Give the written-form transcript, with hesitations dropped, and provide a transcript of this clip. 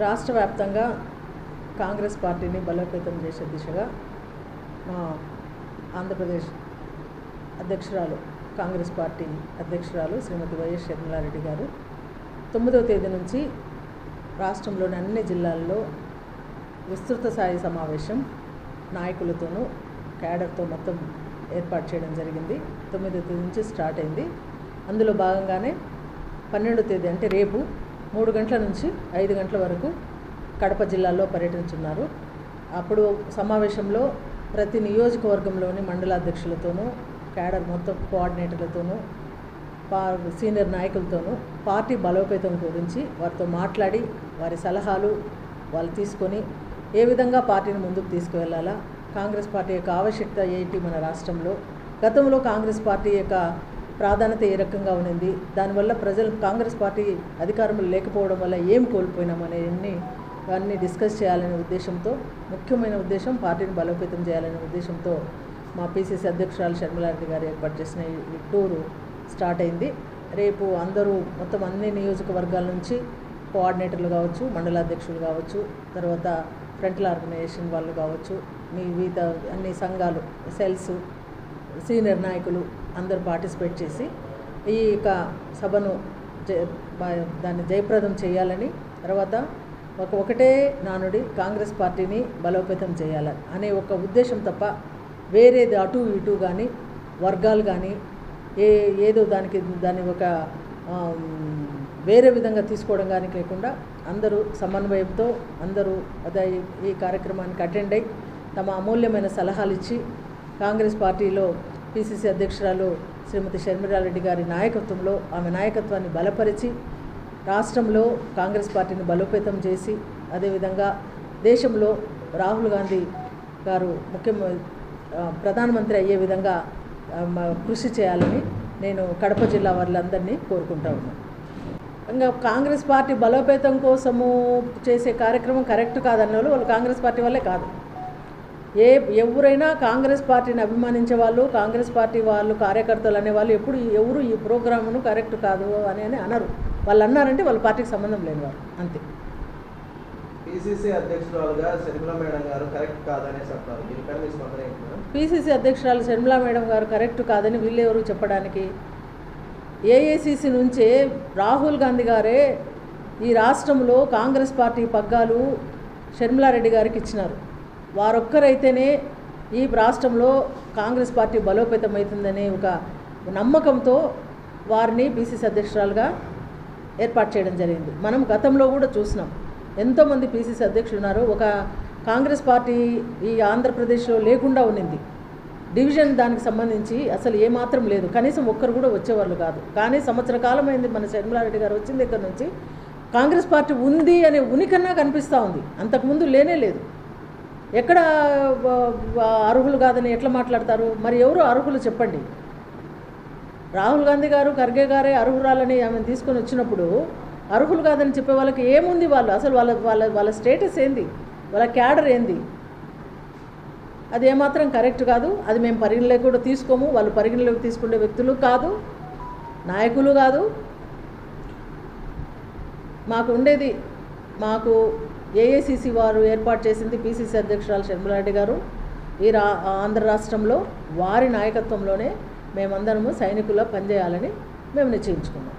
రాష్ట్ర వ్యాప్తంగా కాంగ్రెస్ పార్టీని బలోపేతం చేసే దిశగా మా ఆంధ్రప్రదేశ్ అధ్యక్షురాలు కాంగ్రెస్ పార్టీ అధ్యక్షురాలు శ్రీమతి వైఎస్ షర్మిలారెడ్డి గారు 9వ తేదీ నుంచి రాష్ట్రంలోని అన్ని జిల్లాల్లో విస్తృత స్థాయి సమావేశం నాయకులతోనూ క్యాడర్తో మొత్తం ఏర్పాటు చేయడం జరిగింది. 9వ తేదీ నుంచి స్టార్ట్ అయింది. అందులో భాగంగానే 12వ తేదీ అంటే రేపు 3 గంటల నుంచి 5 గంటల వరకు కడప జిల్లాలో పర్యటించున్నారు. అప్పుడు సమావేశంలో ప్రతి నియోజకవర్గంలోని మండలాధ్యక్షులతోనూ క్యాడర్ మొత్తం కోఆర్డినేటర్లతోనూ సీనియర్ నాయకులతోనూ పార్టీ బలోపేతం గురించి వారితో మాట్లాడి వారి సలహాలు వాళ్ళు తీసుకొని ఏ విధంగా పార్టీని ముందుకు తీసుకువెళ్ళాలా, కాంగ్రెస్ పార్టీ యొక్క ఆవశ్యకత ఏంటి, మన రాష్ట్రంలో గతంలో కాంగ్రెస్ పార్టీ యొక్క ప్రాధాన్యత ఏ రకంగా ఉన్నింది, దానివల్ల ప్రజలు కాంగ్రెస్ పార్టీ అధికారంలో లేకపోవడం వల్ల ఏం కోల్పోయినామనే అన్నీ డిస్కస్ చేయాలనే ఉద్దేశంతో, ముఖ్యమైన ఉద్దేశం పార్టీని బలోపేతం చేయాలనే ఉద్దేశంతో మా పిసిసి అధ్యక్షురాలు షర్మిలారెడ్డి గారు ఏర్పాటు చేసిన ఈ టూరు స్టార్ట్ అయింది. రేపు అందరూ మొత్తం అన్ని నియోజకవర్గాల నుంచి కోఆర్డినేటర్లు కావచ్చు, మండలాధ్యక్షులు కావచ్చు, తర్వాత ఫ్రంటల్ ఆర్గనైజేషన్ వాళ్ళు కావచ్చు, వివిధ అన్ని సంఘాలు, సెల్స్, సీనియర్ నాయకులు అందరూ పార్టిసిపేట్ చేసి ఈ యొక్క సభను దాన్ని జయప్రదం చేయాలని, తర్వాత ఒకటే నానుడి కాంగ్రెస్ పార్టీని బలోపేతం చేయాలని అనే ఒక ఉద్దేశం తప్ప వేరేది అటు ఇటు కానీ వర్గాలు కానీ ఏదో దాన్ని ఒక వేరే విధంగా తీసుకోవడం కానీ లేకుండా అందరూ సమన్వయంతో అందరూ ఈ కార్యక్రమానికి అటెండ్ అయ్యి తమ అమూల్యమైన సలహాలు ఇచ్చి కాంగ్రెస్ పార్టీలో పిసిసి అధ్యక్షురాలు శ్రీమతి షర్మిలారెడ్డి గారి నాయకత్వంలో ఆమె నాయకత్వాన్ని బలపరిచి రాష్ట్రంలో కాంగ్రెస్ పార్టీని బలోపేతం చేసి అదేవిధంగా దేశంలో రాహుల్ గాంధీ గారు ప్రధానమంత్రి అయ్యే విధంగా కృషి చేయాలని నేను కడప జిల్లా వాళ్ళందరినీ కోరుకుంటా ఉన్నాను. ఇంకా కాంగ్రెస్ పార్టీ బలోపేతం కోసము చేసే కార్యక్రమం కరెక్ట్ కాదన్న వాళ్ళు కాంగ్రెస్ పార్టీ వాళ్ళే కాదు. ఎవరైనా కాంగ్రెస్ పార్టీని అభిమానించే వాళ్ళు, కాంగ్రెస్ పార్టీ వాళ్ళు కార్యకర్తలు అనేవాళ్ళు ఎవరు ఈ ప్రోగ్రామును కరెక్ట్ కాదు అని అనరు. వాళ్ళు అన్నారంటే వాళ్ళ పార్టీకి సంబంధం లేని వారు అంతే. పిసిసి అధ్యక్షురాలుగా షర్మిలా మేడం గారు కరెక్ట్ కాదని చెప్పారు. దీనిపైన మీ స్పందన ఏంటి మేడం? పిసిసి అధ్యక్షురాలు షర్మిలా మేడం గారు కరెక్ట్ కాదని వీళ్ళెవరు చెప్పడానికి? ఏఐసిసి నుంచే రాహుల్ గాంధీ గారే ఈ రాష్ట్రంలో కాంగ్రెస్ పార్టీ పగ్గాలు షర్మిలారెడ్డి గారికి ఇచ్చినారు. వారొక్కరైతేనే ఈ రాష్ట్రంలో కాంగ్రెస్ పార్టీ బలోపేతం అవుతుందనే ఒక నమ్మకంతో వారిని పిసిసి అధ్యక్షురాలుగా ఏర్పాటు చేయడం జరిగింది. మనం గతంలో కూడా చూసినాం, ఎంతోమంది పిసిసి అధ్యక్షులు ఉన్నారు. ఒక కాంగ్రెస్ పార్టీ ఈ ఆంధ్రప్రదేశ్లో లేకుండా ఉన్నింది. డివిజన్ దానికి సంబంధించి అసలు ఏమాత్రం లేదు, కనీసం ఒక్కరు కూడా వచ్చేవాళ్ళు కాదు. కానీ సంవత్సర కాలం అయింది మన షర్మిలారెడ్డి గారు వచ్చిన దగ్గర నుంచి కాంగ్రెస్ పార్టీ ఉంది అనే ఉనికన్నా కనిపిస్తూ ఉంది. అంతకుముందు లేనే లేదు. ఎక్కడ అర్హులు కాదని ఎట్లా మాట్లాడతారు? మరి ఎవరు అర్హులు చెప్పండి? రాహుల్ గాంధీ గారు, ఖర్గే గారే అర్హురాలని ఆమెను తీసుకొని వచ్చినప్పుడు అర్హులు కాదని చెప్పే వాళ్ళకి ఏముంది? వాళ్ళు అసలు వాళ్ళ స్టేటస్ ఏంది, వాళ్ళ క్యాడర్ ఏంది? అది ఏమాత్రం కరెక్ట్ కాదు. అది మేము పరిగణలోకి కూడా తీసుకోము. వాళ్ళు పరిగణలోకి తీసుకునే వ్యక్తులు కాదు, నాయకులు కాదు. మాకు ఏఐసిసి వారు ఏర్పాటు చేసింది పిసిసి అధ్యక్షురాలు షర్మిలారెడ్డి గారు. ఈ ఆంధ్ర రాష్ట్రంలో వారి నాయకత్వంలోనే మేమందరము సైనికుల్లో పనిచేయాలని మేము నిశ్చయించుకున్నాం.